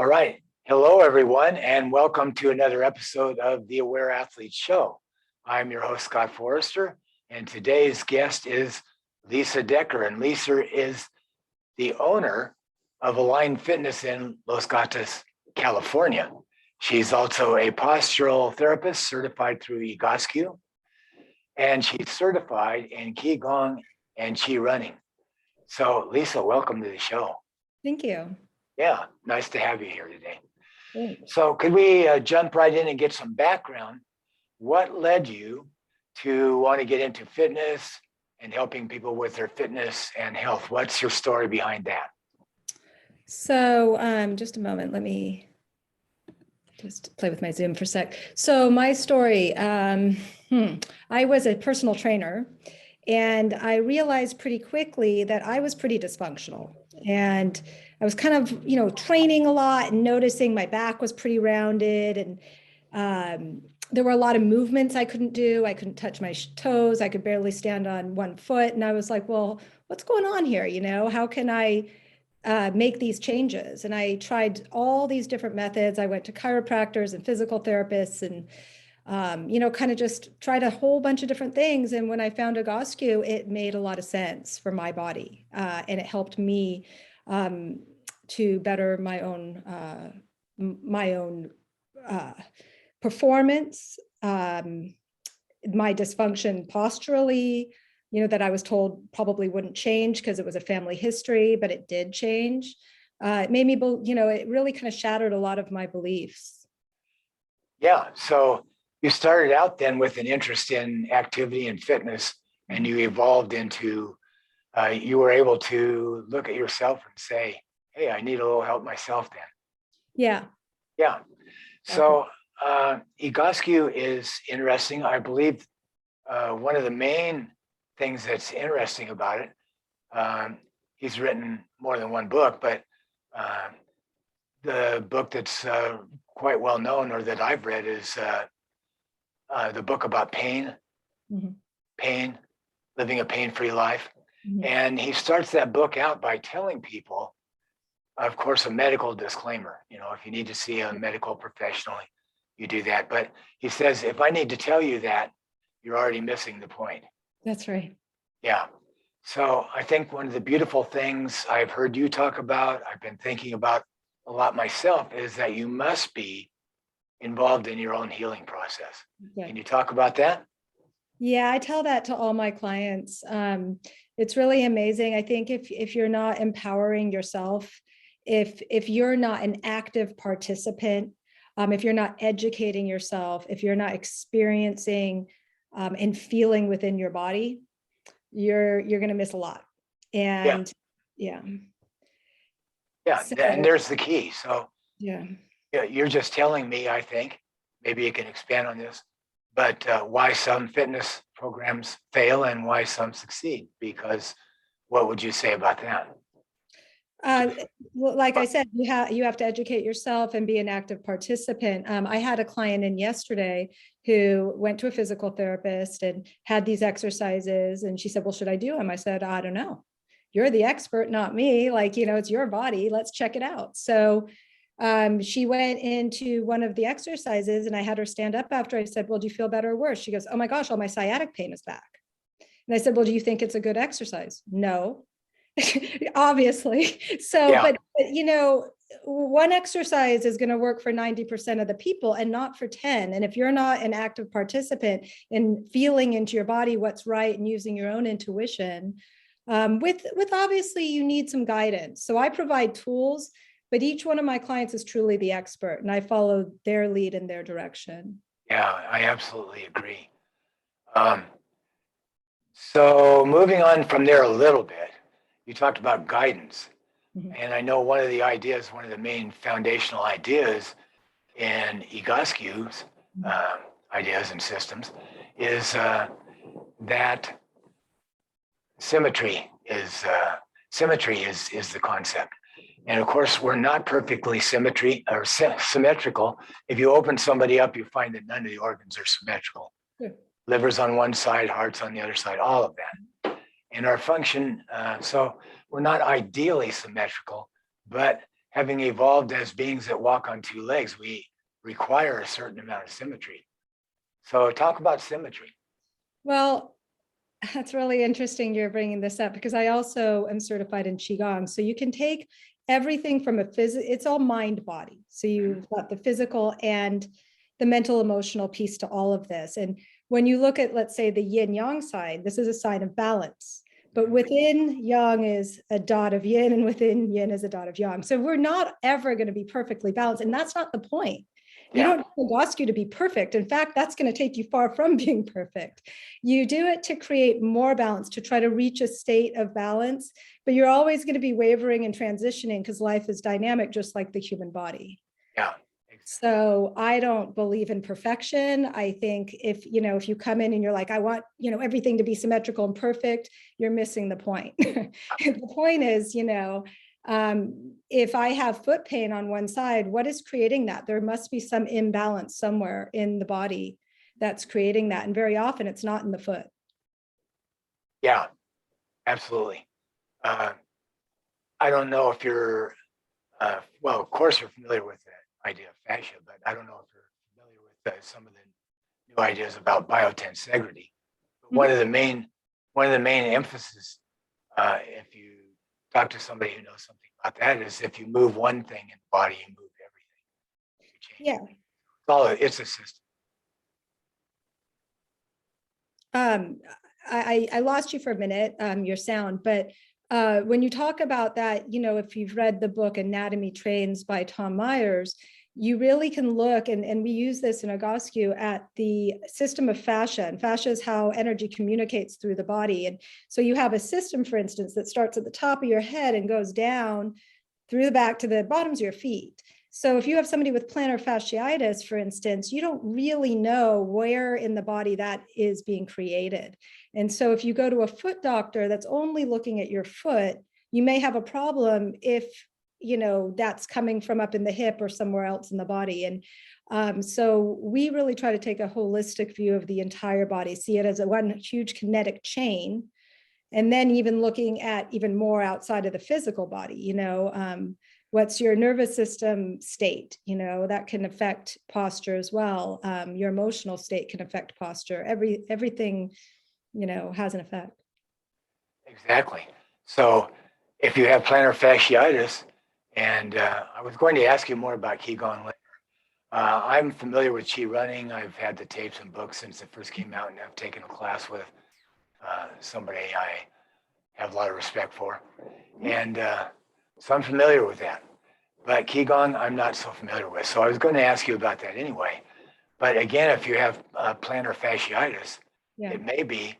All right. Hello, everyone, and welcome to another episode of the Aware Athlete Show. I'm your host, Scott Forrester, and today's guest is Lisa Decker. And Lisa is the owner of Align Fitness in Los Gatos, California. She's also a postural therapist certified through Egoscue, and she's certified in Qigong and Chi Running. So, Lisa, welcome to the show. Thank you. Yeah, nice to have you here today. Thanks. So could we jump right in and get some background? What led you to want to get into fitness and helping people with their fitness and health? What's your story behind that? So just a moment. Let me just play with my Zoom for a sec. So my story, I was a personal trainer, and I realized pretty quickly that I was pretty dysfunctional. And I was kind of, training a lot and noticing my back was pretty rounded, and there were a lot of movements I couldn't do. I couldn't touch my toes. I could barely stand on one foot. And I was like, well, what's going on here? How can I make these changes? And I tried all these different methods. I went to chiropractors and physical therapists and kind of just tried a whole bunch of different things. And when I found Egoscue, it made a lot of sense for my body. And it helped me to better my own performance, my dysfunction posturally, that I was told probably wouldn't change because it was a family history, but it did change. It made me, it really kind of shattered a lot of my beliefs. Yeah, so you started out then with an interest in activity and fitness, and you evolved into, you were able to look at yourself and say, hey, I need a little help myself then. Yeah. Yeah. So Egoscue is interesting. I believe one of the main things that's interesting about it, he's written more than one book, but the book that's quite well known, or that I've read, is the book about pain, pain, living a pain-free life. And he starts that book out by telling people, of course, a medical disclaimer. If you need to see a medical professional, you do that. But he says, if I need to tell you that, you're already missing the point. That's right. Yeah. So I think one of the beautiful things I've heard you talk about, I've been thinking about a lot myself, is that you must be involved in your own healing process. Yeah. Can you talk about that? Yeah, I tell that to all my clients. It's really amazing. I think if you're not empowering yourself, if you're not an active participant, if you're not educating yourself, if you're not experiencing and feeling within your body, you're going to miss a lot. And yeah. So, and there's the key. So yeah, you're just telling me, I think, maybe you can expand on this, but why some fitness programs fail and why some succeed, because what would you say about that? Well, like I said, you have to educate yourself and be an active participant. I had a client in yesterday who went to a physical therapist and had these exercises, and she said, well, should I do them? I said, I don't know. You're the expert, not me. It's your body. Let's check it out. So she went into one of the exercises, and I had her stand up after. I said, well, do you feel better or worse? She goes, oh my gosh, all my sciatic pain is back. And I said, well, do you think it's a good exercise? No. Obviously. So, yeah. But one exercise is going to work for 90% of the people and not for 10. And if you're not an active participant in feeling into your body what's right and using your own intuition, with obviously you need some guidance. So I provide tools, but each one of my clients is truly the expert, and I follow their lead in their direction. Yeah, I absolutely agree. So moving on from there a little bit, you talked about guidance. And I know one of the main foundational ideas in Egoscue's ideas and systems is that symmetry is the concept. And of course, we're not perfectly symmetrical. If you open somebody up, you find that none of the organs are symmetrical. Yeah. Liver's on one side, heart's on the other side, all of that. And our function, so we're not ideally symmetrical, but having evolved as beings that walk on two legs, we require a certain amount of symmetry. So talk about symmetry. Well, that's really interesting you're bringing this up because I also am certified in Qigong. So you can take everything from it's all mind body. So you've got the physical and the mental emotional piece to all of this. And when you look at, let's say, the yin yang sign, this is a sign of balance. But within yang is a dot of yin, and within yin is a dot of yang. So we're not ever going to be perfectly balanced. And that's not the point. You don't need Egoscue to be perfect. In fact, that's going to take you far from being perfect. You do it to create more balance, to try to reach a state of balance, but you're always going to be wavering and transitioning because life is dynamic, just like the human body. Yeah. So I don't believe in perfection. I think if you come in and you're like, I want, everything to be symmetrical and perfect, you're missing the point. The point is, if I have foot pain on one side, what is creating that? There must be some imbalance somewhere in the body that's creating that. And very often it's not in the foot. Yeah, absolutely. I don't know if you're, well, of course you're familiar with the idea of fascia, but I don't know if you're familiar with some of the new ideas about Biotensegrity. One of the main emphasis, if you talk to somebody who knows something about that, is if you move one thing in the body, you move everything. You change everything. It's a system. I lost you for a minute, your sound, but when you talk about that, if you've read the book Anatomy Trains by Tom Myers, you really can look, and we use this in Egoscue, at the system of fascia. And fascia is how energy communicates through the body. And so you have a system, for instance, that starts at the top of your head and goes down through the back to the bottoms of your feet. So if you have somebody with plantar fasciitis, for instance, you don't really know where in the body that is being created. And so if you go to a foot doctor that's only looking at your foot, you may have a problem if that's coming from up in the hip or somewhere else in the body. And so we really try to take a holistic view of the entire body, see it as one huge kinetic chain, and then even looking at even more outside of the physical body. What's your nervous system state? That can affect posture as well. Your emotional state can affect posture. Everything has an effect. Exactly. So if you have plantar fasciitis, and I was going to ask you more about Qigong later. I'm familiar with Chi Running. I've had the tapes and books since it first came out, and I've taken a class with somebody I have a lot of respect for. And so I'm familiar with that. But Qigong, I'm not so familiar with. So I was going to ask you about that anyway. But again, if you have plantar fasciitis, it may be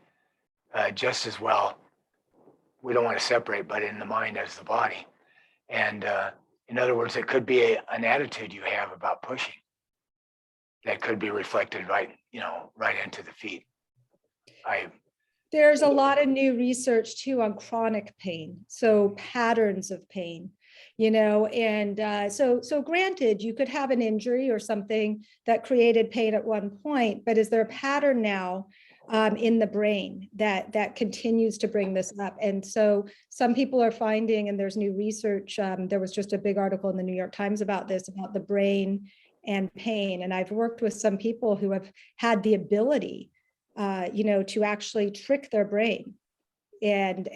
just as well, we don't want to separate, but in the mind as the body. And in other words, it could be an attitude you have about pushing that could be reflected right into the feet. There's a lot of new research too on chronic pain, so patterns of pain, and so granted, you could have an injury or something that created pain at one point, but is there a pattern now in the brain that continues to bring this up? And so some people are finding, and there's new research, there was just a big article in the New York Times about this, about the brain and pain. And I've worked with some people who have had the ability to actually trick their brain and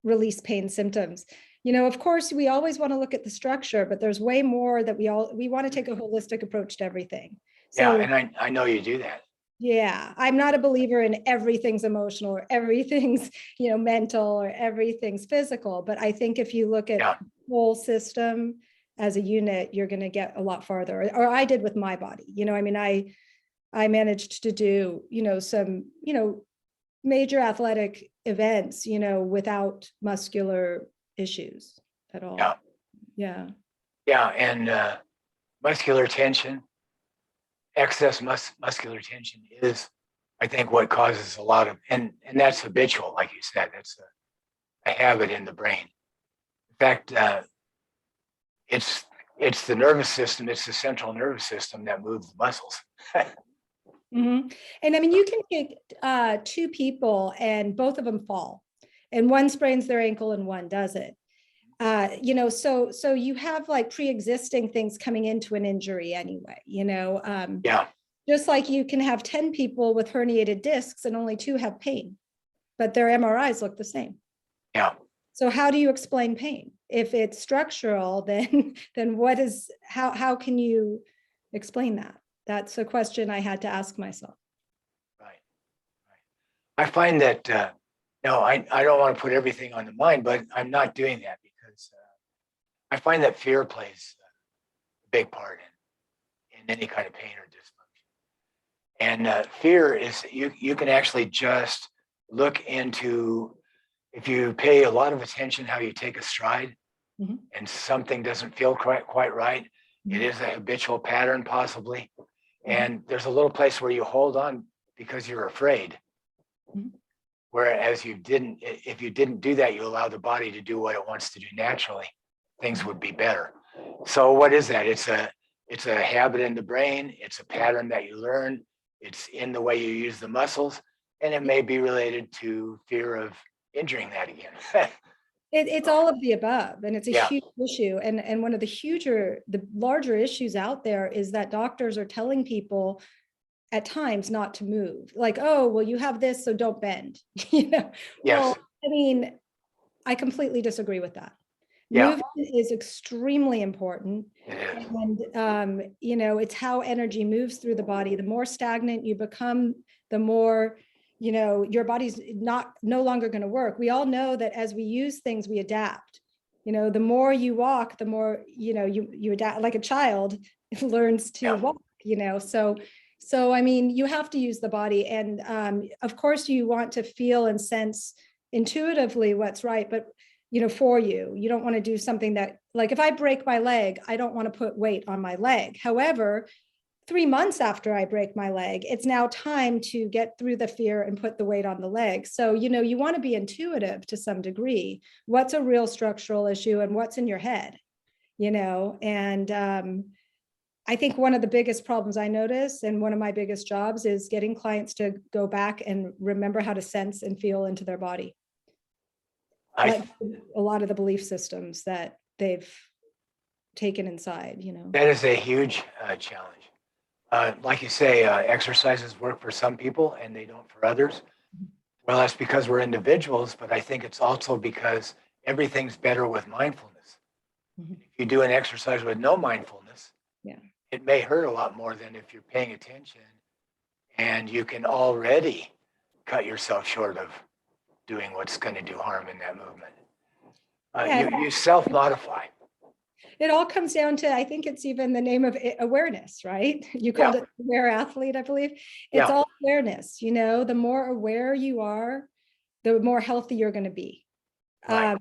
release pain symptoms. Of course, we always want to look at the structure, but there's way more that we want to take a holistic approach to everything. So, yeah, and I know you do that. Yeah, I'm not a believer in everything's emotional or everything's, mental or everything's physical. But I think if you look at the whole system as a unit, you're going to get a lot farther. Or I did with my body. I managed to do, some, major athletic events, without muscular issues at all. Yeah. And muscular tension, excess muscular tension is, I think, what causes a lot of, and that's habitual, like you said, that's a habit in the brain. In fact, it's the nervous system, it's the central nervous system that moves the muscles. Mm-hmm. And I mean, you can take two people and both of them fall, and one sprains their ankle and one doesn't. So you have like pre-existing things coming into an injury anyway, Yeah. just like you can have 10 people with herniated discs and only 2 have pain, but their MRIs look the same. Yeah. So how do you explain pain? If it's structural, then how can you explain that? That's a question I had to ask myself. Right. I find that, no, I don't want to put everything on the mind, but I'm not doing that because I find that fear plays a big part in any kind of pain or dysfunction. And fear is, you can actually just look into, if you pay a lot of attention how you take a stride Mhm. and something doesn't feel quite right, it is a habitual pattern possibly. And there's a little place where you hold on because you're afraid. Mhm. Whereas if you didn't do that, you allow the body to do what it wants to do naturally, things would be better. So what is that? It's a habit in the brain. It's a pattern that you learn. It's in the way you use the muscles, and it may be related to fear of injuring that again. It's all of the above, and it's a Yeah. huge issue. And one of the larger issues out there is that doctors are telling people at times not to move. Like, oh, well, you have this, so don't bend. Yes. Well, I mean, I completely disagree with that. Yeah. Movement is extremely important. It is. And, it's how energy moves through the body. The more stagnant you become, the more, your body's no longer going to work. We all know that as we use things, we adapt. The more you walk, the more, you adapt. Like a child learns to walk, so I mean, you have to use the body. And of course, you want to feel and sense intuitively what's right, but for you don't want to do something that, like, if I break my leg, I don't want to put weight on my leg. However, 3 months after I break my leg, it's now time to get through the fear and put the weight on the leg. So, you want to be intuitive to some degree. What's a real structural issue and what's in your head, and I think one of the biggest problems I notice, and one of my biggest jobs, is getting clients to go back and remember how to sense and feel into their body. Like a lot of the belief systems that they've taken inside, That is a huge challenge. Like you say, exercises work for some people and they don't for others. Well, that's because we're individuals, but I think it's also because everything's better with mindfulness. Mhm. If you do an exercise with no mindfulness, Yeah. it may hurt a lot more than if you're paying attention, and you can already cut yourself short of doing what's going to do harm in that movement. Yeah. You self-modify. It all comes down to, I think it's even the name of it, awareness, right? You called it awareathlete, I believe. It's all awareness. The more aware you are, the more healthy you're going to be. Right.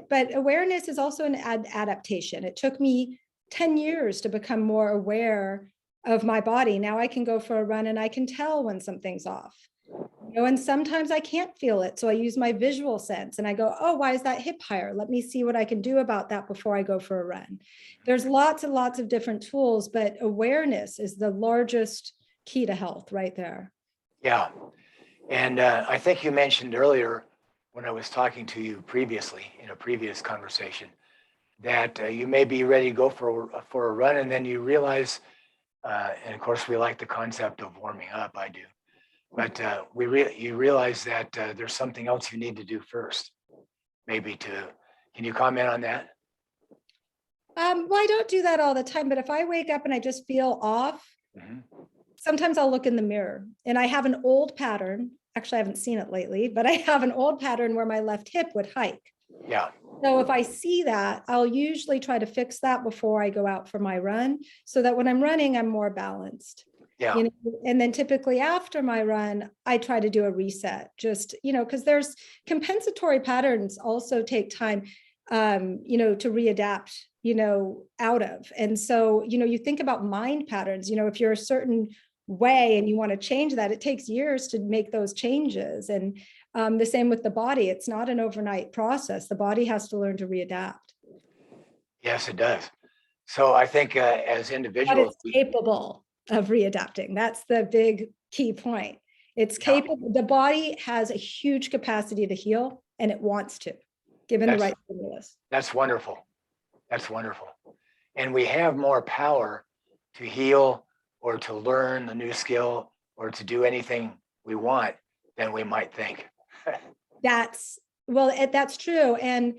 But awareness is also an adaptation. It took me 10 years to become more aware of my body. Now I can go for a run and I can tell when something's off. And sometimes I can't feel it. So I use my visual sense and I go, oh, why is that hip higher? Let me see what I can do about that before I go for a run. There's lots and lots of different tools, but awareness is the largest key to health right there. Yeah. And I think you mentioned earlier when I was talking to you previously in a previous conversation that you may be ready to go for a run, and then you realize, and of course we like the concept of warming up. I do. But you realize that there's something else you need to do first. Can you comment on that? Well, I don't do that all the time, but if I wake up and I just feel off, sometimes I'll look in the mirror, and I have an old pattern. Actually, I haven't seen it lately, but I have an old pattern where my left hip would hike. Yeah. So if I see that, I'll usually try to fix that before I go out for my run, so that when I'm running, I'm more balanced. Yeah. And then typically after my run, I try to do a reset, just, because there's compensatory patterns also take time, to readapt, out of. And so, you think about mind patterns, if you're a certain way and you want to change that, it takes years to make those changes. And the same with the body. It's not an overnight process. The body has to learn to readapt. Yes, it does. So I think as But individuals, it's capable of readapting. That's the big key point. It's capable. The body has a huge capacity to heal, and it wants to. given the That's- right stimulus. That's wonderful. That's wonderful. And we have more power to heal or to learn a new skill or to do anything we want than we might think. That's that's true. And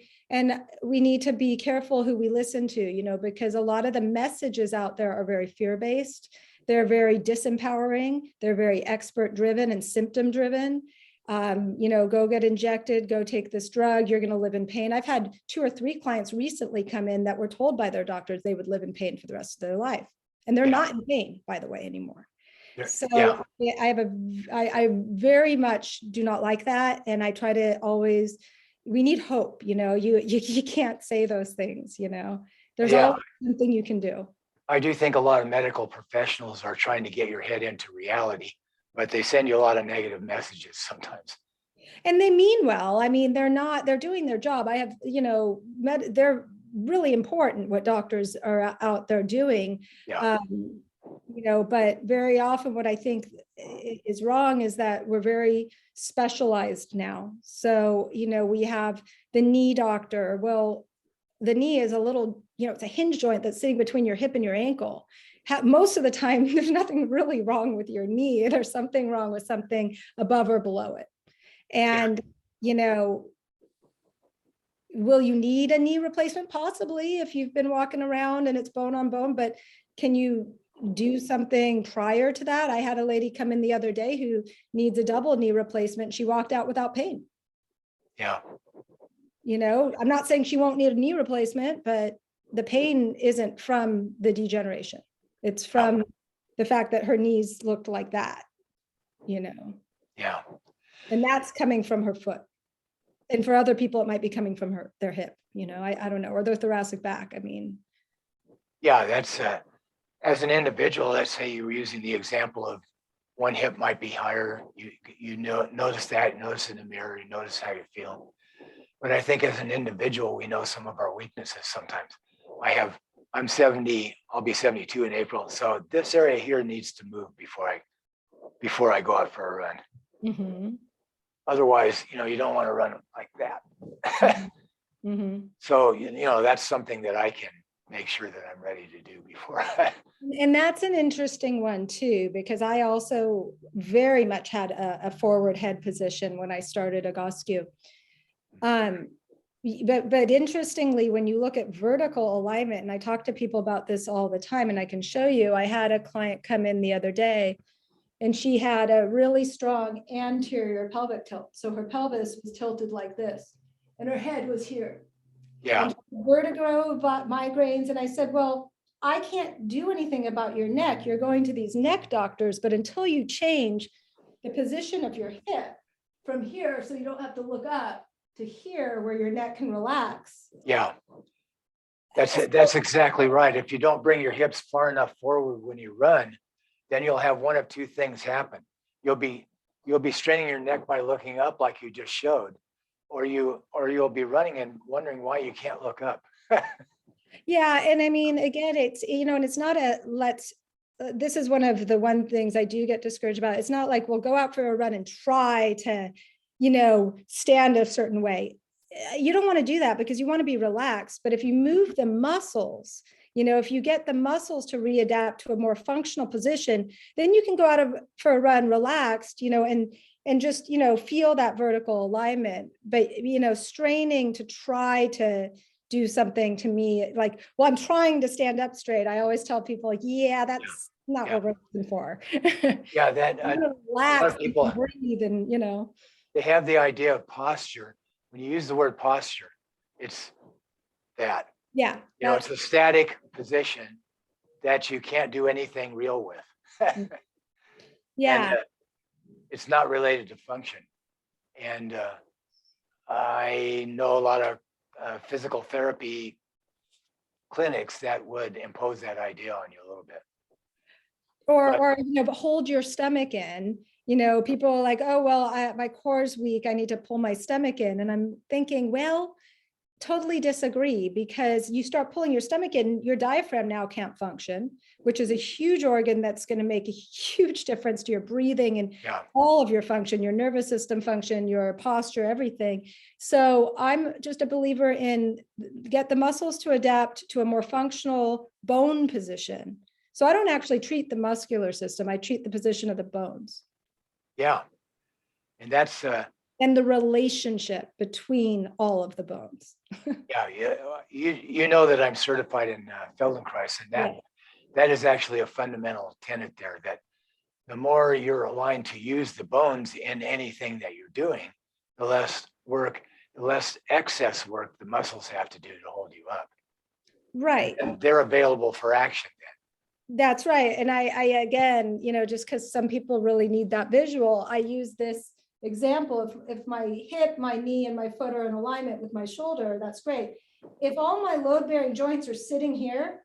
we need to be careful who we listen to, because a lot of the messages out there are very fear-based. They're very disempowering. They're very expert driven and symptom driven. Go get injected, go take this drug, you're going to live in pain. I've had 2 or 3 clients recently come in that were told by their doctors they would live in pain for the rest of their life. And they're not in pain, by the way, anymore. So I very much do not like that. And I try to always, we need hope, you can't say those things, there's always something you can do. I do think a lot of medical professionals are trying to get your head into reality, but they send you a lot of negative messages sometimes. And they mean well. I mean, they're doing their job. I have, they're really important what doctors are out there doing. Yeah. But very often what I think is wrong is that we're very specialized now. So, we have the knee doctor. Well, the knee is a little, it's a hinge joint that's sitting between your hip and your ankle. Most of the time, there's nothing really wrong with your knee. There's something wrong with something above or below it. And, will you need a knee replacement? Possibly, if you've been walking around and it's bone on bone, but can you do something prior to that? I had a lady come in the other day who needs a double knee replacement. She walked out without pain. Yeah. I'm not saying she won't need a knee replacement, but the pain isn't from the degeneration. It's from the fact that her knees looked like that, Yeah. And that's coming from her foot. And for other people, it might be coming from their hip, I don't know, or their thoracic back. I mean. Yeah, that's as an individual, let's say you were using the example of one hip might be higher. Notice that, notice in the mirror, you notice how you feel. But I think as an individual, we know some of our weaknesses sometimes. I'm 70, I'll be 72 in April. So this area here needs to move before I go out for a run. Mm-hmm. Otherwise, you don't want to run like that. Mm-hmm. So, that's something that I can make sure that I'm ready to do before. And that's an interesting one too, because I also very much had a forward head position when I started Egoscue. But interestingly, when you look at vertical alignment, and I talk to people about this all the time, and I can show you, I had a client come in the other day and she had a really strong anterior pelvic tilt. So her pelvis was tilted like this and her head was here. Yeah. And vertigo, migraines. And I said, well, I can't do anything about your neck. You're going to these neck doctors, but until you change the position of your hip from here, so you don't have to look up, to here where your neck can relax. Yeah. That's exactly right. If you don't bring your hips far enough forward when you run, then you'll have one of 2 things happen. You'll be straining your neck by looking up like you just showed, or you'll be running and wondering why you can't look up. Yeah. And I mean, again, it's, and it's not this is one of the things I do get discouraged about. It's not like we'll go out for a run and try to, stand a certain way. You don't want to do that because you want to be relaxed. But if you move the muscles, if you get the muscles to readapt to a more functional position, then you can go out for a run relaxed, and just, feel that vertical alignment. But, straining to try to do something, to me, like, well, I'm trying to stand up straight. I always tell people, like, that's not what we're looking for. Yeah, that relax, a lot of people breathe, and they have the idea of posture. When you use the word posture, it's that. Yeah. It's a static position that you can't do anything real with. Yeah. And, it's not related to function. And I know a lot of physical therapy clinics that would impose that idea on you a little bit. Or but hold your stomach in. People are like, oh, well, my core's weak, I need to pull my stomach in. And I'm thinking, well, totally disagree, because you start pulling your stomach in, your diaphragm now can't function, which is a huge organ that's going to make a huge difference to your breathing and all of your function, your nervous system function, your posture, everything. So I'm just a believer in get the muscles to adapt to a more functional bone position. So I don't actually treat the muscular system. I treat the position of the bones. Yeah. And that's and the relationship between all of the bones. you know that I'm certified in Feldenkrais, and that is actually a fundamental tenet there, that the more you're aligned to use the bones in anything that you're doing, the less excess work the muscles have to do to hold you up. Right. And they're available for action then. That's right. And I again, just because some people really need that visual, I use this example. If my hip, my knee, and my foot are in alignment with my shoulder, that's great. If all my load-bearing joints are sitting here,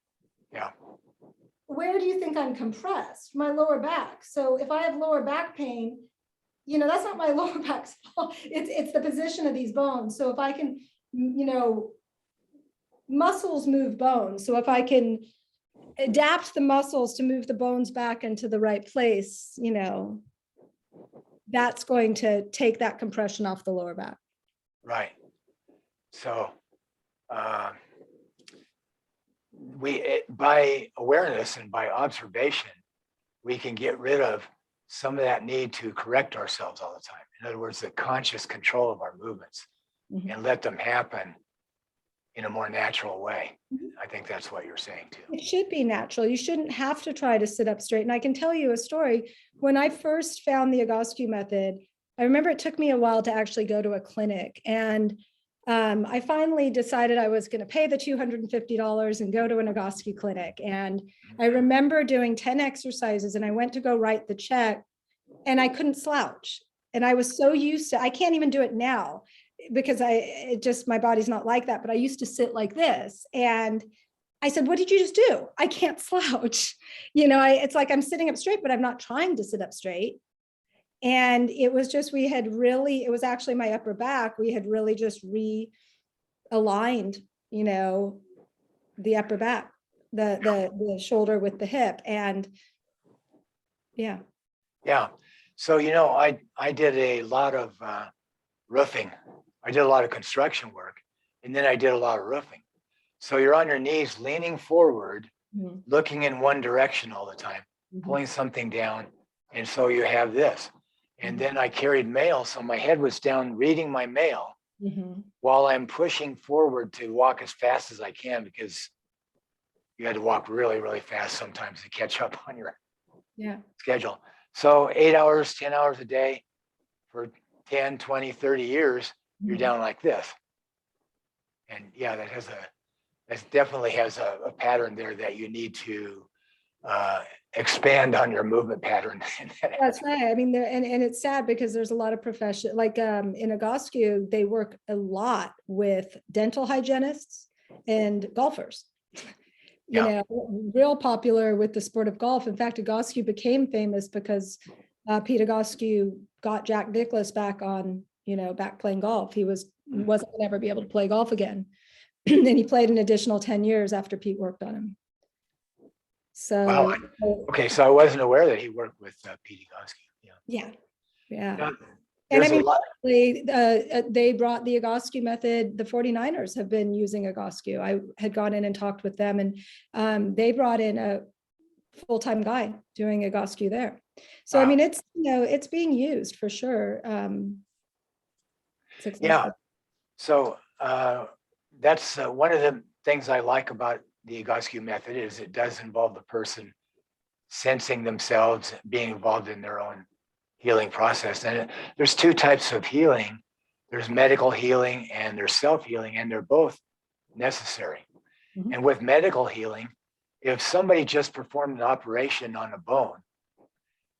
where do you think I'm compressed? My lower back. So if I have lower back pain, that's not my lower back's fault. It's the position of these bones. So if I can, muscles move bones. So if I can adapt the muscles to move the bones back into the right place, that's going to take that compression off the lower back. Right. So by awareness and by observation, we can get rid of some of that need to correct ourselves all the time. In other words, the conscious control of our movements, and let them happen in a more natural way. I think that's what you're saying too. It should be natural. You shouldn't have to try to sit up straight. And I can tell you a story. When I first found the Egoscue method, I remember it took me a while to actually go to a clinic. And I finally decided I was going to pay the $250 and go to an Egoscue clinic. And I remember doing 10 exercises, and I went to go write the check, and I couldn't slouch. And I was so used to, I can't even do it now, because my body's not like that, but I used to sit like this. And I said, what did you just do? I can't slouch. It's like I'm sitting up straight, but I'm not trying to sit up straight. And it was just, it was actually my upper back. We had really just realigned, the upper back, the shoulder with the hip. And yeah. So, I did a lot of roofing. I did a lot of construction work, and then I did a lot of roofing. So you're on your knees, leaning forward, looking in one direction all the time, pulling something down. And so you have this. And then I carried mail. So my head was down reading my mail while I'm pushing forward to walk as fast as I can, because you had to walk really, really fast sometimes to catch up on your schedule. So 8 hours, 10 hours a day for 10, 20, 30 years, you're down like this. And that definitely has a pattern there that you need to expand on your movement pattern. That's right. I mean, and it's sad, because there's a lot of profession, like in Egoscue, they work a lot with dental hygienists and golfers. Real popular with the sport of golf. In fact, Egoscue became famous because Pete Egoscue got Jack Nicklaus back on, back playing golf. He wasn't going to ever be able to play golf again. And he played an additional 10 years after Pete worked on him. So, wow. Okay. So I wasn't aware that he worked with Pete Egoscue. Yeah. And I mean, they brought the Egoscue method. The 49ers have been using Egoscue. I had gone in and talked with them, and they brought in a full-time guy doing Egoscue there. So, wow. I mean, it's being used for sure. So that's one of the things I like about the Egoscue method, is it does involve the person sensing themselves, being involved in their own healing process. And there's two types of healing. There's medical healing and there's self-healing, and they're both necessary. And with medical healing, if somebody just performed an operation on a bone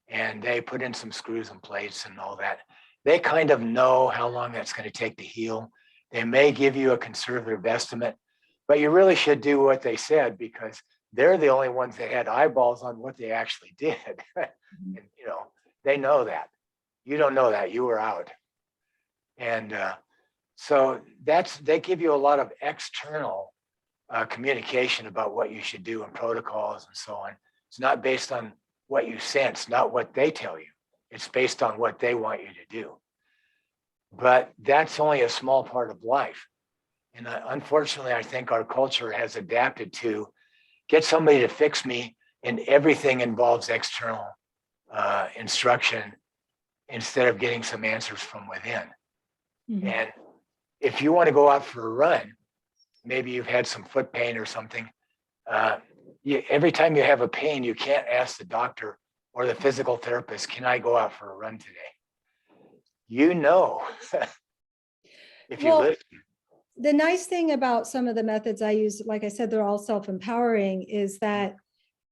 and they put in some screws and plates and all that, they kind of know how long that's going to take to heal. They may give you a conservative estimate, but you really should do what they said, because they're the only ones that had eyeballs on what they actually did. And, they know that. You don't know that. You were out. And So they give you a lot of external communication about what you should do and protocols and so on. It's not based on what you sense, not what they tell you. It's based on what they want you to do. But that's only a small part of life. And unfortunately, I think our culture has adapted to get somebody to fix me, and everything involves external instruction instead of getting some answers from within. Mm-hmm. And if you want to go out for a run, maybe you've had some foot pain or something. Every time you have a pain, you can't ask the doctor or the physical therapist, can I go out for a run today? You know, if you live. The nice thing about some of the methods I use, like I said, they're all self-empowering, is that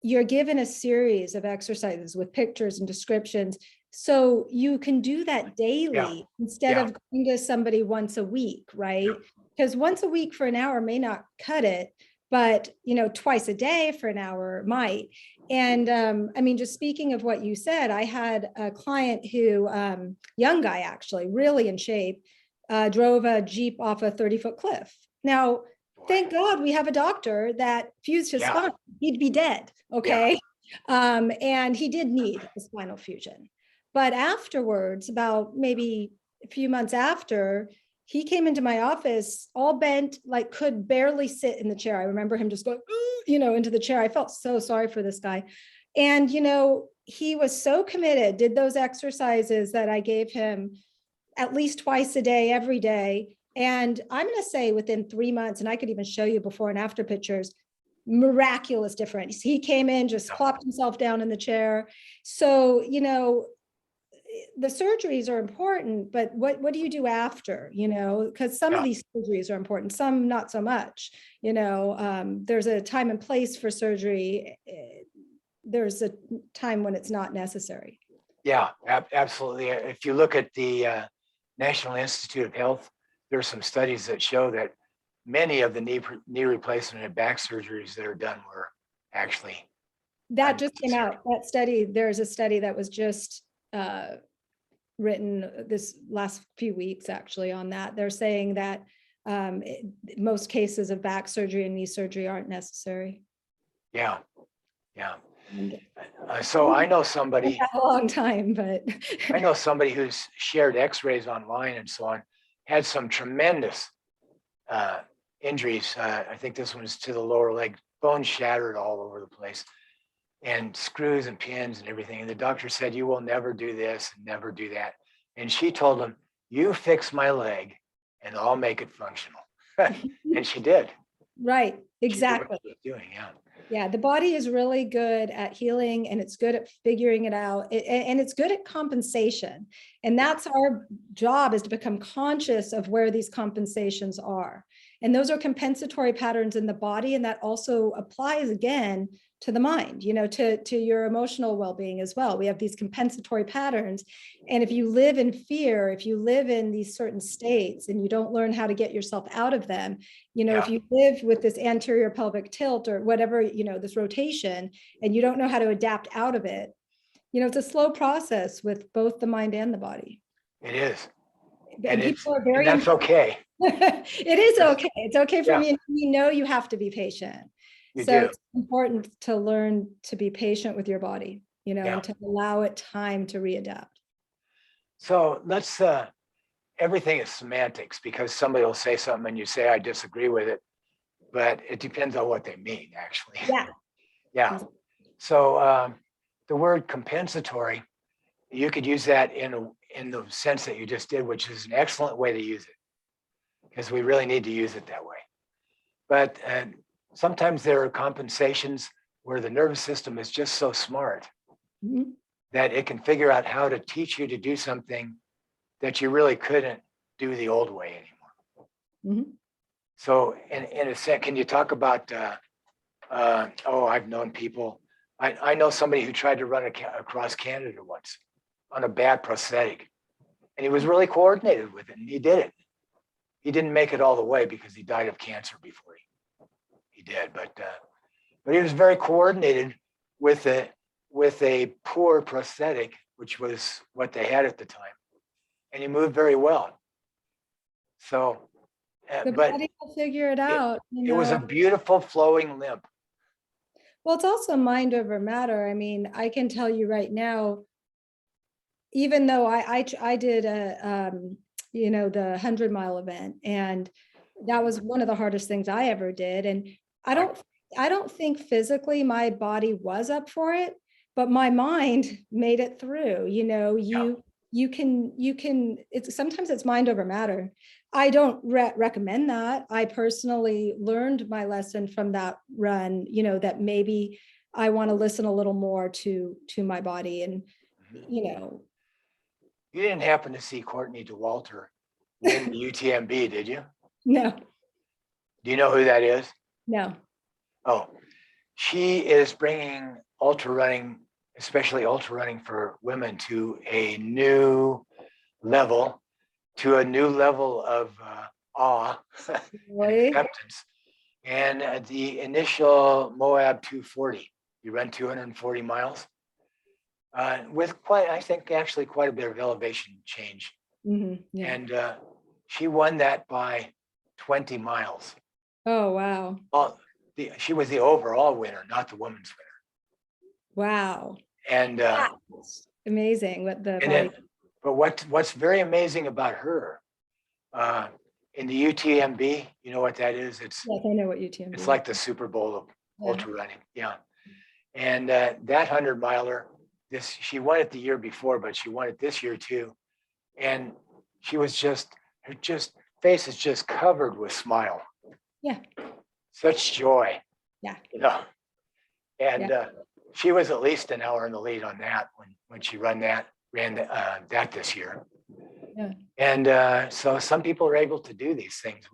you're given a series of exercises with pictures and descriptions. So you can do that daily instead of going to somebody once a week, right? Because once a week for an hour may not cut it, but twice a day for an hour might. And I mean, just speaking of what you said, I had a client who, young guy actually, really in shape, drove a Jeep off a 30-foot cliff. Now, thank God we have a doctor that fused his spine. He'd be dead, okay? And he did need a spinal fusion. But afterwards, about maybe a few months after, he came into my office all bent, like could barely sit in the chair. I remember him just going, into the chair. I felt so sorry for this guy. And, he was so committed, did those exercises that I gave him at least twice a day, every day. And I'm going to say within 3 months, and I could even show you before and after pictures, miraculous difference. He came in, just plopped himself down in the chair. So, the surgeries are important, but what do you do after, because some of these surgeries are important, some not so much, there's a time and place for surgery. There's a time when it's not necessary. Yeah, absolutely. If you look at the National Institute of Health, there's some studies that show that many of the knee replacement and back surgeries that are done were actually that just came out. That study, there's a study that was just written this last few weeks actually on that. They're saying that most cases of back surgery and knee surgery aren't necessary. Yeah. So I know somebody a long time, but I know somebody who's shared x-rays online and so on, had some tremendous injuries. I think this one's to the lower leg, bones shattered all over the place, and screws and pins and everything. And the doctor said, you will never do this and never do that. And she told him, you fix my leg and I'll make it functional. And she did. Right, exactly. She did what she was doing, Yeah, the body is really good at healing, and it's good at figuring it out, and it's good at compensation. And that's our job, is to become conscious of where these compensations are. And those are compensatory patterns in the body. And that also applies again to the mind, to your emotional well-being as well. We have these compensatory patterns. And if you live in fear, if you live in these certain states and you don't learn how to get yourself out of them, if you live with this anterior pelvic tilt or whatever, this rotation, and you don't know how to adapt out of it, it's a slow process with both the mind and the body. It is. And people are very, and that's okay. It is okay. It's okay for me. And you have to be patient. It's important to learn to be patient with your body, and to allow it time to readapt. So let's, everything is semantics, because somebody will say something and you say, I disagree with it, but it depends on what they mean, actually. Yeah. So the word compensatory, you could use that in the sense that you just did, which is an excellent way to use it, because we really need to use it that way. But sometimes there are compensations where the nervous system is just so smart that it can figure out how to teach you to do something that you really couldn't do the old way anymore. So in a sense, can you talk about, I've known people, I know somebody who tried to run across Canada once on a bad prosthetic, and he was really coordinated with it, and he did it. He didn't make it all the way because he died of cancer before he did, but he was very coordinated with a poor prosthetic, which was what they had at the time, and he moved very well. So, The but body will figure it out, it was a beautiful flowing limp. Well, it's also mind over matter. I mean, I can tell you right now, even though I did the 100-mile event, and that was one of the hardest things I ever did. And I don't think physically my body was up for it, but my mind made it through. You can sometimes it's mind over matter. I don't recommend that. I personally learned my lesson from that run, that maybe I want to listen a little more to my body. And You didn't happen to see Courtney DeWalter win the UTMB, did you? No. Do you know who that is? No. Oh, she is bringing ultra running, especially ultra running for women, to a new level of awe and Really? acceptance. And the initial Moab 240, you run 240 miles with I think actually quite a bit of elevation change. Mm-hmm. Yeah. And she won that by 20 miles. Oh, wow. She was the overall winner, not the women's winner. Wow. And amazing what the body. Then, but what's very amazing about her in the UTMB, you know what that is? Yes, I know what UTMB It's is. like the Super Bowl of ultra running. Yeah. And that 100-miler, she won it the year before, but she won it this year too. And she was her face is just covered with smile. Yeah. Such joy. Yeah. And she was at least an hour in the lead on that when she ran that this year. Yeah. And so some people are able to do these things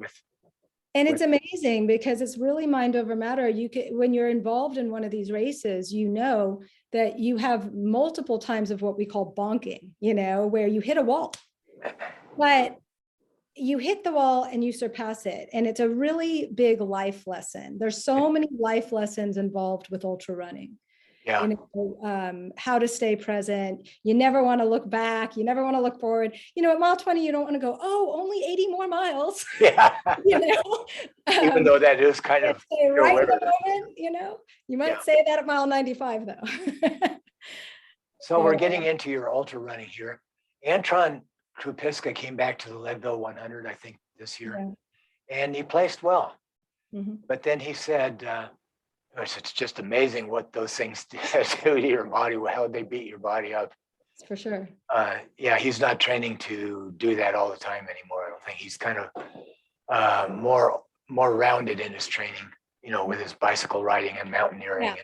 and it's amazing because it's really mind over matter. When you're involved in one of these races, that you have multiple times of what we call bonking, where you hit a wall, but you hit the wall and you surpass it. And it's a really big life lesson. There's so many life lessons involved with ultra running. Yeah. How to stay present. You never want to look back. You never want to look forward. At mile 20, you don't want to go, oh, only 80 more miles. Yeah. Even though that is kind of right in the moment, you might say that at mile 95 though. So we're getting into your ultra running here. Antron Krupiska came back to the Leadville 100, I think, this year, and he placed well. Mm-hmm. But then he said, it's just amazing what those things do to your body, how they beat your body up. For sure. He's not training to do that all the time anymore. I don't think he's kind of more rounded in his training, with his bicycle riding and mountaineering and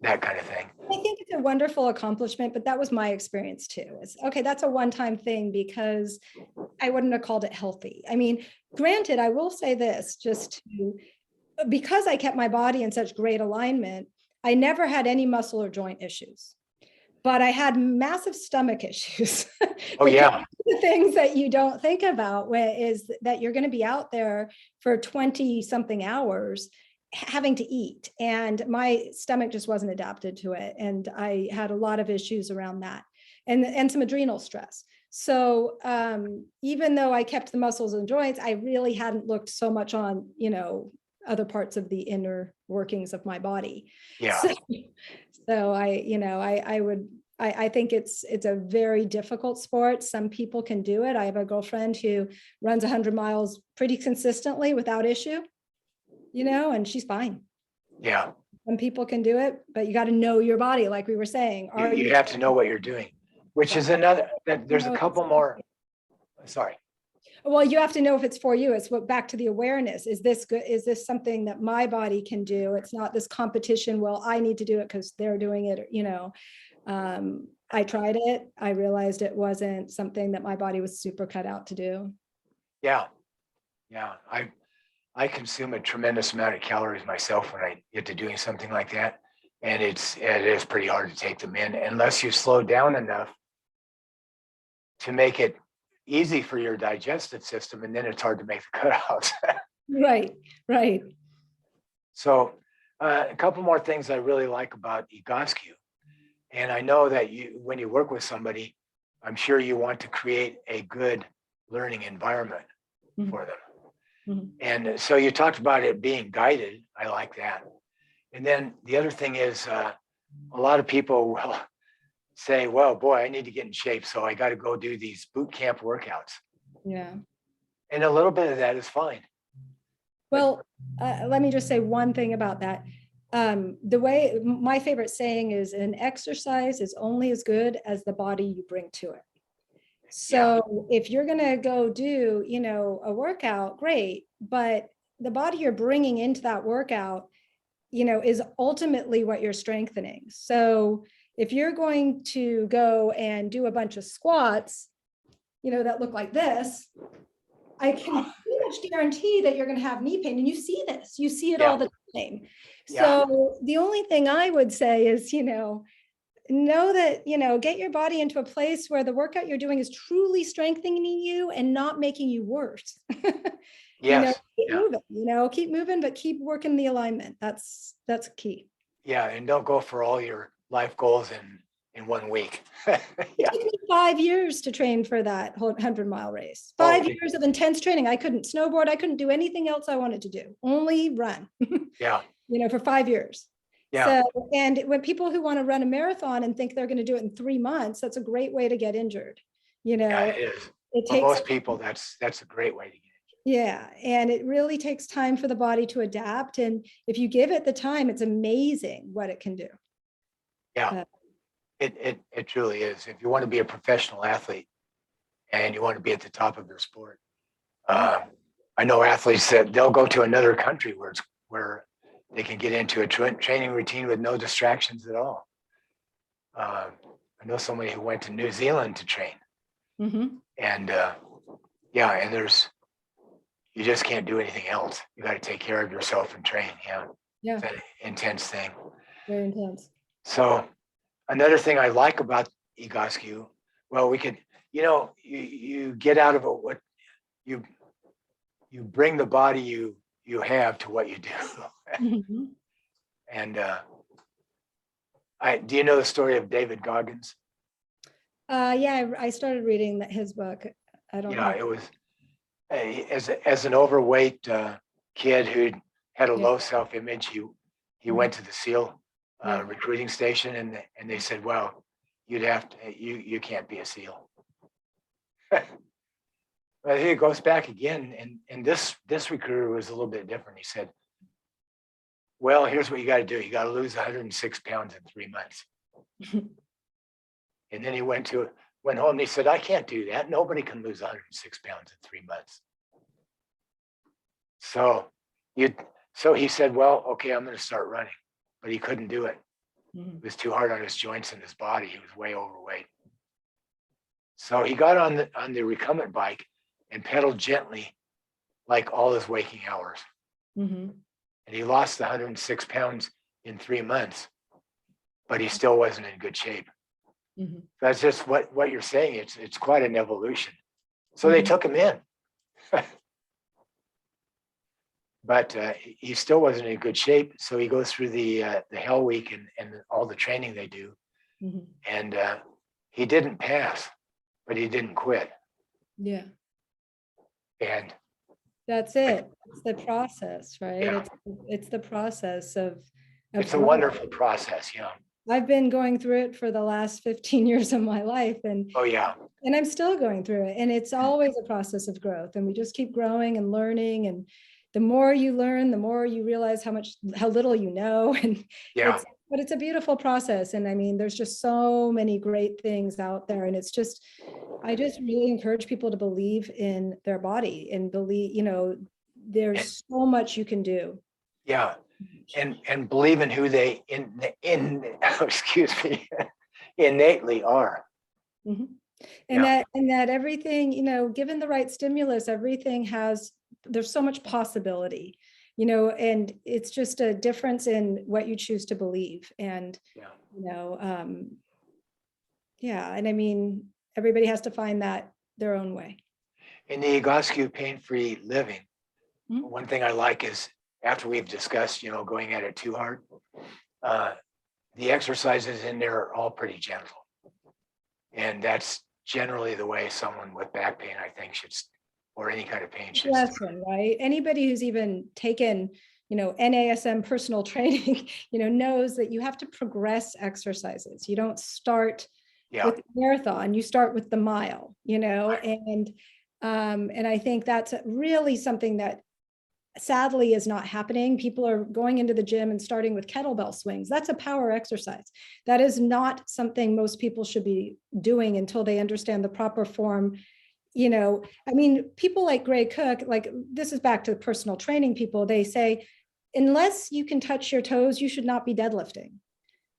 that kind of thing. I think it's a wonderful accomplishment, but that was my experience too. That's a one-time thing because I wouldn't have called it healthy. I mean, granted, I will say this because I kept my body in such great alignment, I never had any muscle or joint issues, but I had massive stomach issues. Oh yeah. The things that you don't think about is that you're going to be out there for 20 something hours having to eat, and my stomach just wasn't adapted to it. And I had a lot of issues around that and some adrenal stress. So even though I kept the muscles and joints, I really hadn't looked so much on, other parts of the inner workings of my body. Yeah. So I think it's a very difficult sport. Some people can do it. I have a girlfriend who runs 100 miles pretty consistently without issue, and she's fine. Yeah. Some people can do it, but you got to know your body, like we were saying. You have to know what you're doing, which is there's a couple more. Sorry. Well, you have to know if it's for you. It's back to the awareness. Is this good? Is this something that my body can do? It's not this competition. Well, I need to do it because they're doing it. I tried it. I realized it wasn't something that my body was super cut out to do. Yeah. I consume a tremendous amount of calories myself when I get to doing something like that. And it is pretty hard to take them in unless you slow down enough to make it easy for your digestive system, and then it's hard to make the cutouts. Right. So a couple more things I really like about Egoscue. And I know that when you work with somebody, I'm sure you want to create a good learning environment. Mhm. for them. Mhm. And so you talked about it being guided. I like that. And then the other thing is a lot of people will say, well, boy, I need to get in shape. So I got to go do these boot camp workouts. Yeah. And a little bit of that is fine. Well, let me just say one thing about that. The way my favorite saying is an exercise is only as good as the body you bring to it. So if you're going to go do, a workout, great, but the body you're bringing into that workout, is ultimately what you're strengthening. So if you're going to go and do a bunch of squats, that look like this, I can pretty much guarantee that you're going to have knee pain. And you see this, you see it all the time. So the only thing I would say is, know that, get your body into a place where the workout you're doing is truly strengthening you and not making you worse. Yes. Keep moving, keep moving, but keep working the alignment. That's key. Yeah. And don't go for all your life goals in 1 week. Yeah. It took me 5 years to train for that 100-mile race. 5 years of intense training. I couldn't snowboard. I couldn't do anything else I wanted to do. Only run. Yeah. For 5 years. Yeah. So, and when people who want to run a marathon and think they're going to do it in 3 months, that's a great way to get injured. Yeah, it is. It For takes most people, that's a great way to get injured. Yeah. And it really takes time for the body to adapt. And if you give it the time, it's amazing what it can do. Yeah. It truly is. If you want to be a professional athlete and you want to be at the top of your sport, I know athletes that they'll go to another country where they can get into a training routine with no distractions at all. I know somebody who went to New Zealand to train, Mm-hmm. and you just can't do anything else. You got to take care of yourself and train. Yeah. It's an intense thing. Very intense. So another thing I like about Egoscue, well, we could, you get out of it what you bring the body you have to what you do. Mm-hmm. And do you know the story of David Goggins? Yeah, I started reading his book. I don't know. It was as an overweight kid who had a low self-image. He went to the SEAL recruiting station, and they said, "Well, you can't be a SEAL." But he goes back again, and this recruiter was a little bit different. He said, "Well, here's what you got to do. You got to lose 106 pounds in 3 months." And then he went home and he said, "I can't do that. Nobody can lose 106 pounds in 3 months." So he said, "Well, okay, I'm going to start running," but he couldn't do it. Mm-hmm. It was too hard on his joints and his body. He was way overweight. So he got on the recumbent bike and pedaled gently, like all his waking hours. Mm-hmm. And he lost the 106 pounds in 3 months, but he still wasn't in good shape. Mm-hmm. That's just what you're saying. It's quite an evolution. So they took him in, but he still wasn't in good shape. So he goes through the Hell Week and all the training they do, and he didn't pass, but he didn't quit. Yeah. And that's it. It's the process, right? Yeah. It's the process of it's a growth. wonderful process. Yeah. I've been going through it for the last 15 years of my life, and Oh yeah. and I'm still going through it. And it's always a process of growth, and we just keep growing and learning. And the more you learn, the more you realize how little you know. And Yeah. it's a beautiful process. And I mean, there's just so many great things out there. And I just really encourage people to believe in their body and believe, there's so much you can do. Yeah. And believe in who they innately are. Mm-hmm. And that everything, given the right stimulus, there's so much possibility, and it's just a difference in what you choose to believe. And, and I mean, everybody has to find that their own way. In the Egoscue pain-free living, one thing I like is after we've discussed, going at it too hard, the exercises in there are all pretty gentle. And that's generally the way someone with back pain, I think, should or any kind of pain should start. Lesson, right? Anybody who's even taken, NASM personal training, knows that you have to progress exercises. You don't start with the marathon, you start with the mile, and I think that's really something that sadly is not happening. People are going into the gym and starting with kettlebell swings. That's a power exercise. That is not something most people should be doing until they understand the proper form. People like Gray Cook, like this is back to personal training people, they say, unless you can touch your toes, you should not be deadlifting.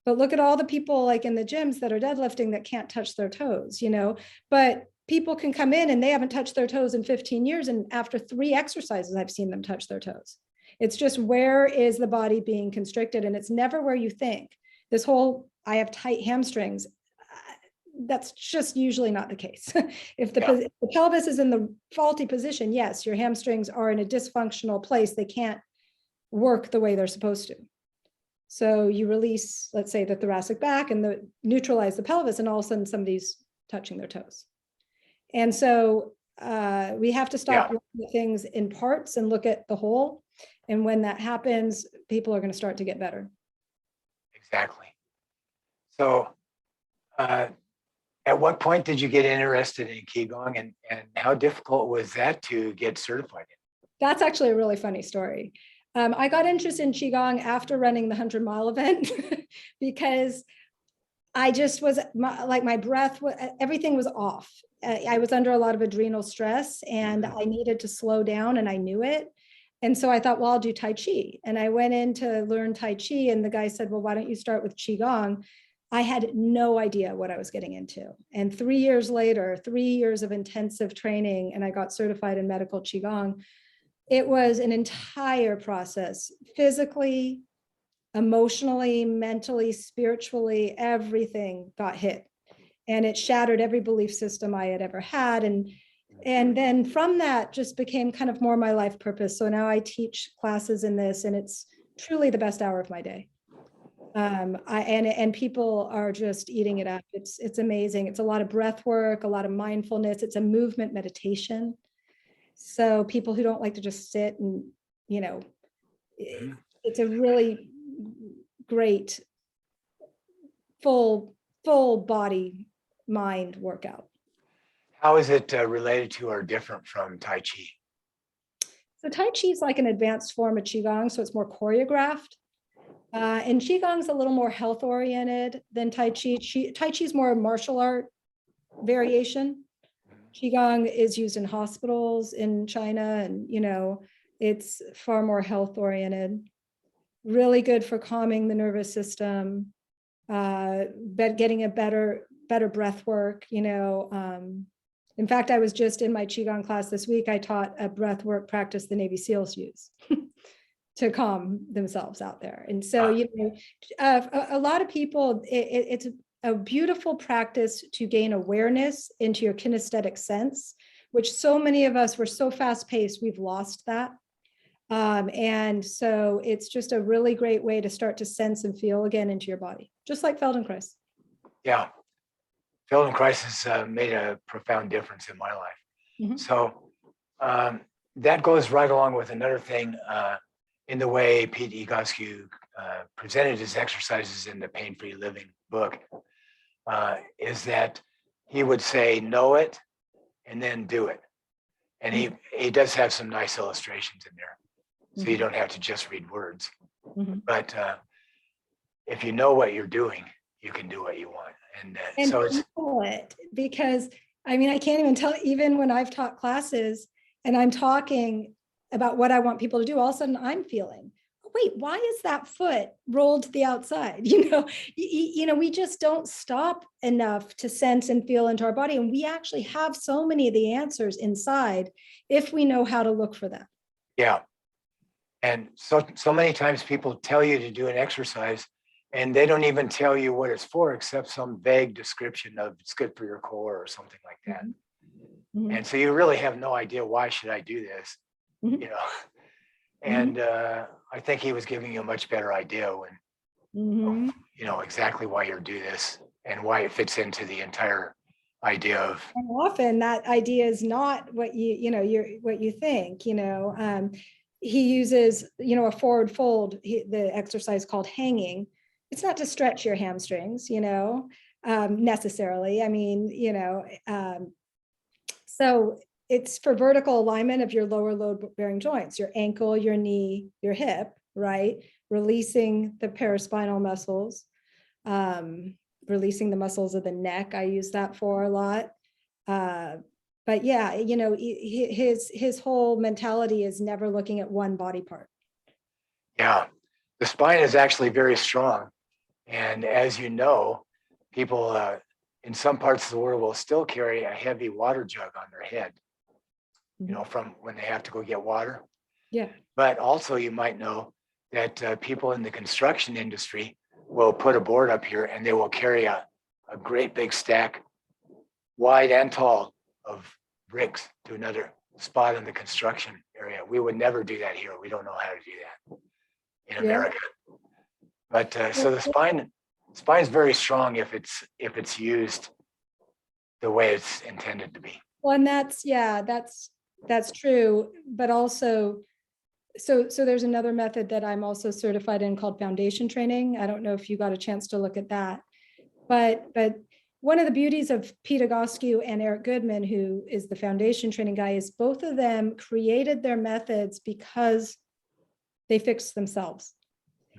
But look at all the people like in the gyms that are deadlifting that can't touch their toes, but people can come in and they haven't touched their toes in 15 years. And after 3 exercises, I've seen them touch their toes. It's just, where is the body being constricted? And it's never where you think. This whole, I have tight hamstrings, that's just usually not the case. If the pelvis is in the faulty position, yes, your hamstrings are in a dysfunctional place. They can't work the way they're supposed to. So you release, let's say, the thoracic back and neutralize the pelvis, and all of a sudden somebody's touching their toes. And so we have to stop looking at things in parts and look at the whole. And when that happens, people are going to start to get better. Exactly. So at what point did you get interested in Qigong, and how difficult was that to get certified in? That's actually a really funny story. I got interested in Qigong after running the 100-mile event because I just was my breath, everything was off. I was under a lot of adrenal stress and I needed to slow down, and I knew it. And so I thought, well, I'll do Tai Chi. And I went in to learn Tai Chi, and the guy said, well, why don't you start with Qigong? I had no idea what I was getting into. And 3 years later, 3 years of intensive training, and I got certified in medical Qigong. It was an entire process, physically, emotionally, mentally, spiritually, everything got hit. And it shattered every belief system I had ever had. And then from that just became kind of more my life purpose. So now I teach classes in this, and it's truly the best hour of my day. And people are just eating it up. It's amazing. It's a lot of breath work, a lot of mindfulness. It's a movement meditation. So people who don't like to just sit and, it's a really great full body mind workout. How is it related to or different from Tai Chi? So Tai Chi is like an advanced form of Qigong, so it's more choreographed. And Qigong's a little more health oriented than Tai Chi. Tai Chi is more a martial art variation. Qigong is used in hospitals in China, and it's far more health oriented. Really good for calming the nervous system, but getting a better breath work. In fact, I was just in my Qigong class this week. I taught a breath work practice the Navy SEALs use to calm themselves out there. And so, a lot of people, it's a beautiful practice to gain awareness into your kinesthetic sense, which so many of us were so fast paced, we've lost that. And so it's just a really great way to start to sense and feel again into your body, just like Feldenkrais. Yeah. Feldenkrais has made a profound difference in my life. Mm-hmm. So that goes right along with another thing in the way Pete Egoscue presented his exercises in the Pain-Free Living book, is that he would say, know it, and then do it. And he does have some nice illustrations in there. So you don't have to just read words. Mm-hmm. But if you know what you're doing, you can do what you want. And so it's because I can't even tell, even when I've taught classes and I'm talking about what I want people to do, all of a sudden I'm feeling, wait, why is that foot rolled to the outside? We just don't stop enough to sense and feel into our body. And we actually have so many of the answers inside if we know how to look for them. Yeah. And so many times people tell you to do an exercise and they don't even tell you what it's for, except some vague description of it's good for your core or something like that. Mm-hmm. And so you really have no idea, why should I do this? Mm-hmm. And I think he was giving you a much better idea when, exactly why you do this and why it fits into the entire idea of, And often that idea is not what what you think. He uses, a forward fold, the exercise called hanging. It's not to stretch your hamstrings, necessarily. I mean, so it's for vertical alignment of your lower load bearing joints, your ankle, your knee, your hip, right? Releasing the paraspinal muscles, releasing the muscles of the neck. I use that for a lot. But yeah, his whole mentality is never looking at one body part. yeah, the spine is actually very strong. And as you know, people in some parts of the world will still carry a heavy water jug on their head, from when they have to go get water. Yeah. But also you might know that people in the construction industry will put a board up here and they will carry a great big stack, wide and tall, of bricks to another spot in the construction area. We would never do that here. We don't know how to do that in America. But so the spine's very strong if it's used the way it's intended to be. Well, and that's true. But also, so there's another method that I'm also certified in called foundation training. I don't know if you got a chance to look at that, but one of the beauties of Pete Egoscue and Eric Goodman, who is the foundation training guy, is both of them created their methods because they fixed themselves.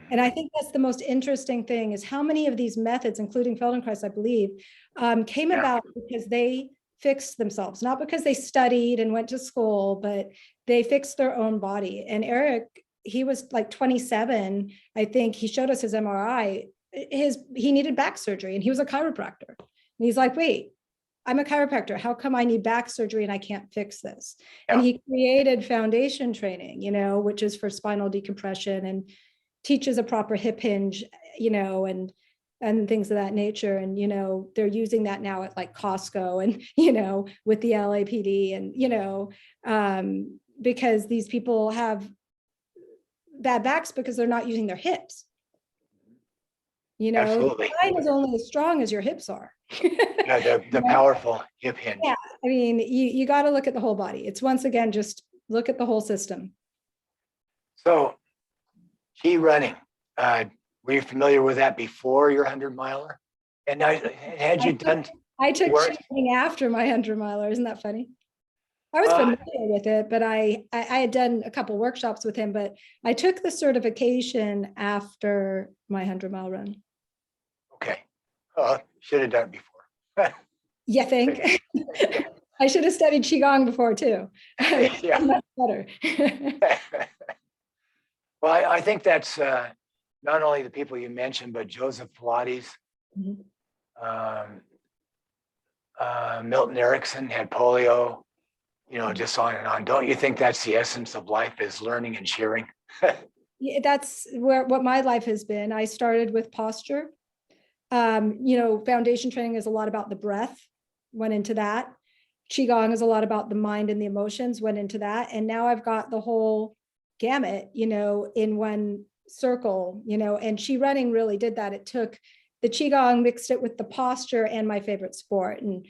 And I think that's the most interesting thing, is how many of these methods, including Feldenkrais, I believe, came about because they fixed themselves, not because they studied and went to school, but they fixed their own body. And Eric, he was like 27. I think he showed us his MRI. He needed back surgery and he was a chiropractor. And he's like, wait, I'm a chiropractor. How come I need back surgery and I can't fix this? And he created foundation training, which is for spinal decompression and teaches a proper hip hinge, and things of that nature. And, they're using that now at like Costco and, with the LAPD and, because these people have bad backs because they're not using their hips. Absolutely. The spine is only as strong as your hips are. Yeah, the powerful hip hinge. Yeah, I mean, you got to look at the whole body. It's, once again, just look at the whole system. So, Chi running. Were you familiar with that before your 100-miler? And had you done? I took Chi running after my 100-miler. Isn't that funny? I was familiar with it, but I had done a couple workshops with him, but I took the certification after my 100-mile run. Okay. Should have done it before. You think? I should have studied Qigong before too. Yeah. Much better. Well, I think that's not only the people you mentioned, but Joseph Pilates, Milton Erickson had polio, just on and on. Don't you think that's the essence of life, is learning and sharing? Yeah, that's what my life has been. I started with posture. Foundation training is a lot about the breath, went into that. Qigong is a lot about the mind and the emotions, went into that. And now I've got the whole gamut, in one circle, and Chi running really did that. It took the Qigong, mixed it with the posture and my favorite sport. And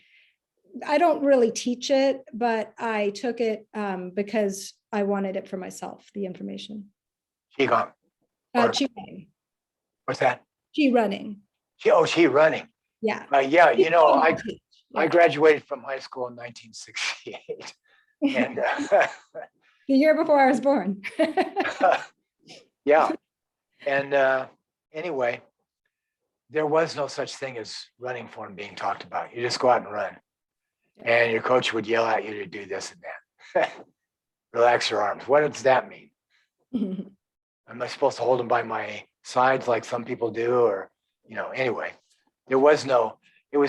I don't really teach it, but I took it because I wanted it for myself, the information. Qigong. Chi running. What's that? Chi running. Chi running. Yeah. I graduated from high school in 1968. And the year before I was born. Yeah. And anyway, there was no such thing as running form being talked about. You just go out and run. And your coach would yell at you to do this and that. Relax your arms. What does that mean? Am I supposed to hold them by my sides like some people do? Or, anyway, it was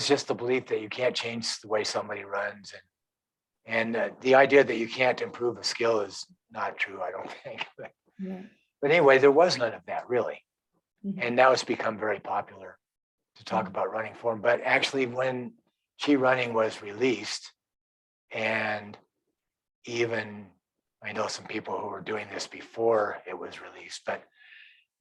just the belief that you can't change the way somebody runs. And the idea that you can't improve a skill is not true, I don't think. But anyway, there was none of that really. And now it's become very popular to talk about running form. But actually, when Chi running was released, and even I know some people who were doing this before it was released, but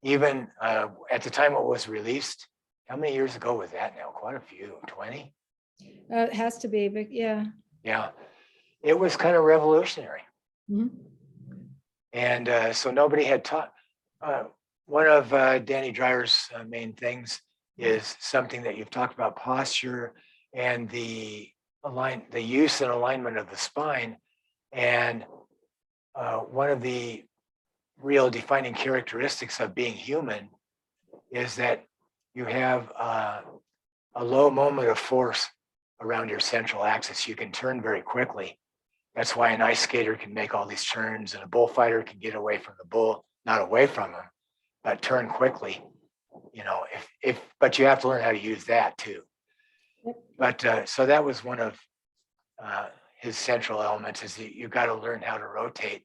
even at the time it was released, how many years ago was that now? Quite a few, 20? It has to be, but yeah. Yeah, it was kind of revolutionary. Mhm. And so nobody had taught. One of Danny Dreyer's main things is something that you've talked about, posture and the use and alignment of the spine. And one of the real defining characteristics of being human is that you have a low moment of force around your central axis. You can turn very quickly. That's why an ice skater can make all these turns, and a bullfighter can get away from the bull, not away from him, but turn quickly. You know, but you have to learn how to use that too. But so that was one of his central elements, is that you got to learn how to rotate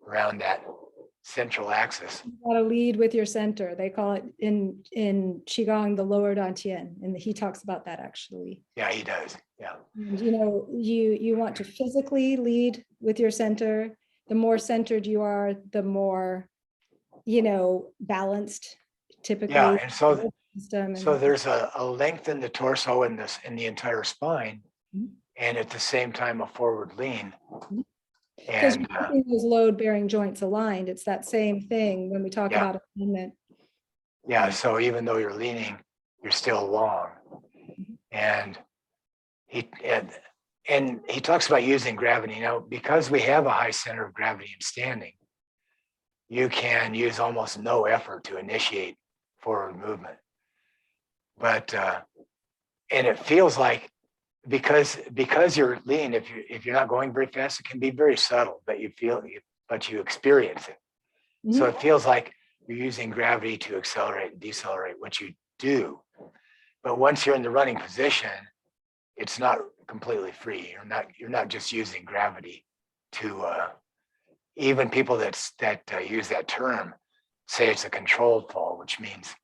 around that central axis. You got to lead with your center. They call it in Qigong the lower dantian, and he talks about that actually. Yeah, he does. Yeah. And, you know, you want to physically lead with your center. The more centered you are, the more, you know, balanced typically. Yeah, and so system there's a length in the torso in the entire spine, Mhm. and at the same time a forward lean. because And keeping those load-bearing joints aligned. It's that same thing when we talk Yeah. about alignment. yeah, so even though you're leaning, you're still long. And he talks about using gravity. Now, because we have a high center of gravity in standing, you can use almost no effort to initiate forward movement. But and it feels like, because you're lean, if you're not going very fast, it can be very subtle, but you experience it. So it feels like you're using gravity to accelerate and decelerate what you do. But once you're in the running position, it's not completely free. You're not just using gravity to even people that use that term say it's a controlled fall, which means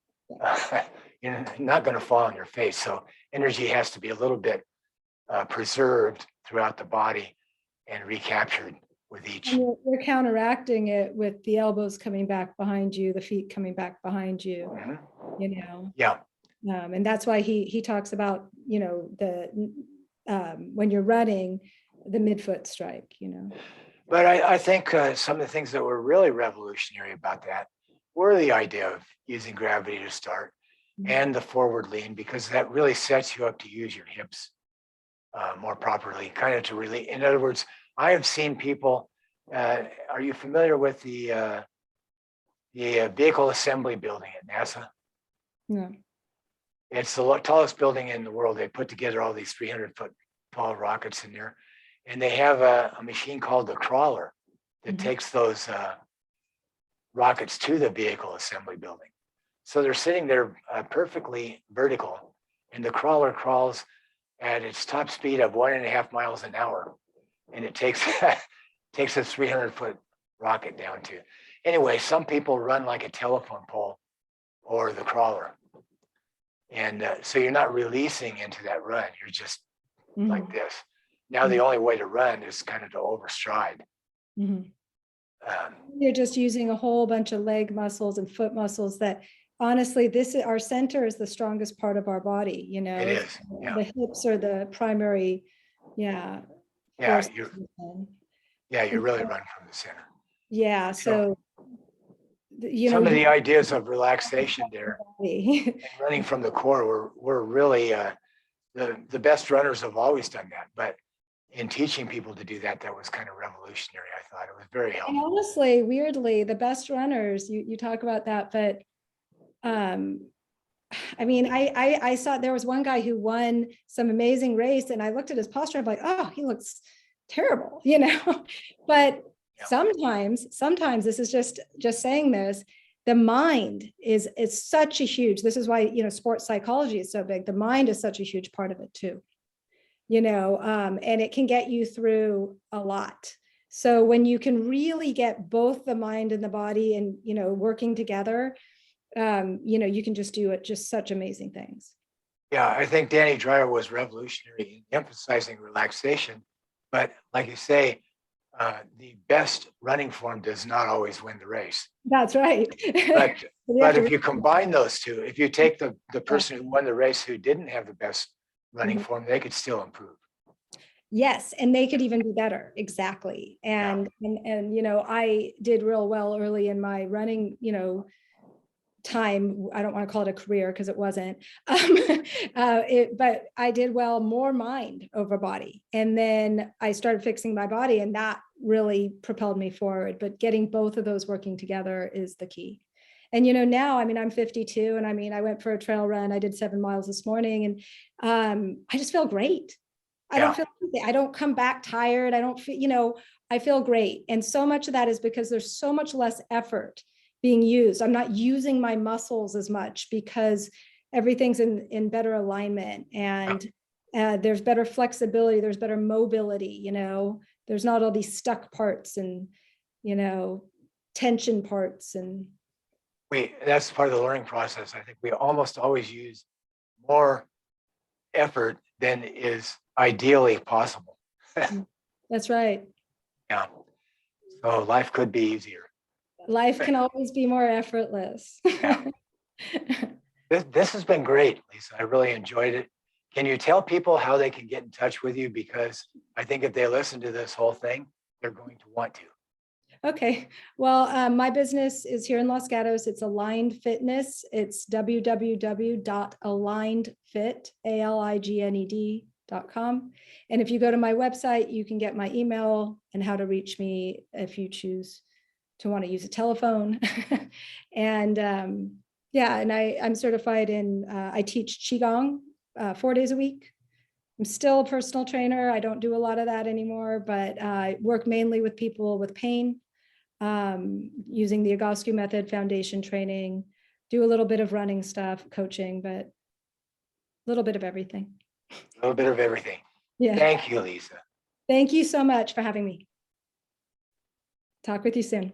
you're not going to fall on your face. So energy has to be a little bit preserved throughout the body and recaptured with each. And you're counteracting it with the elbows coming back behind you, the feet coming back behind you, Mhm. you know. Yeah. And that's why he talks about, you know, the when you're running, the midfoot strike, you know. But I think some of the things that were really revolutionary about that were the idea of using gravity to start and the forward lean, because that really sets you up to use your hips more properly, kind of to really, in other words, I have seen people, are you familiar with the vehicle assembly building at NASA? Yeah. It's the tallest building in the world. They put together all these 300-foot tall rockets in there. And they have a machine called the crawler that takes those rockets to the vehicle assembly building. So they're sitting there perfectly vertical, and the crawler crawls at its top speed of 1.5 miles an hour. And it takes a 300-foot rocket down to. Anyway, some people run like a telephone pole or the crawler. And so you're not releasing into that run. You're just like this. Now the only way to run is kind of to overstride. You're just using a whole bunch of leg muscles and foot muscles that honestly, our center is the strongest part of our body, you know. It is. Yeah. The hips are the primary, Yeah, you And really run from the center. yeah, so you know, some of the ideas of relaxation there and running from the core were really the best runners have always done that. But in teaching people to do that, that was kind of revolutionary. I thought it was very helpful. And honestly, weirdly, the best runners, you talk about that, but I mean, I saw there was one guy who won some amazing race, and I looked at his posture. I'm like, oh, he looks terrible, you know. But sometimes this is just saying this. The mind is such a huge. This is why, you know, sports psychology is so big. The mind is such a huge part of it too, you know, and it can get you through a lot. So when you can really get both the mind and the body and, you know, working together, you know, you can just do such amazing things. Yeah, I think Danny Dreyer was revolutionary in emphasizing relaxation. But like you say, the best running form does not always win the race. That's right. But if you combine those two, if you take the person who won the race who didn't have the best running form, they could still improve. Yes, and they could even be better. Exactly. And you know, I did real well early in my running, you know, time. I don't want to call it a career because it wasn't. But I did well, more mind over body. And then I started fixing my body, and that really propelled me forward. But getting both of those working together is the key. And, you know, now, I mean, I'm 52, and I mean, I went for a trail run. I did 7 miles this morning, and I just feel great. I don't feel, I don't come back tired. I don't feel, you know, I feel great. And so much of that is because there's so much less effort being used. I'm not using my muscles as much because everything's in better alignment, and there's better flexibility. There's better mobility, you know, there's not all these stuck parts and, you know, tension parts. And that's part of the learning process. I think we almost always use more effort than is ideally possible. That's right. Yeah. So life could be easier. Life can always be more effortless. Yeah. This has been great, Lisa. I really enjoyed it. Can you tell people how they can get in touch with you? Because I think if they listen to this whole thing, they're going to want to. Okay. Well, my business is here in Los Gatos. It's Aligned Fitness. It's www.alignedfit.com. And if you go to my website, you can get my email and how to reach me if you choose to want to use a telephone. And yeah, and I'm certified in, I teach Qigong 4 days a week. I'm still a personal trainer. I don't do a lot of that anymore, but I work mainly with people with pain, using the Egoscue method, foundation training, do a little bit of running stuff, coaching, but a little bit of everything. A little bit of everything. Yeah. Thank you, Lisa. Thank you so much for having me. Talk with you soon.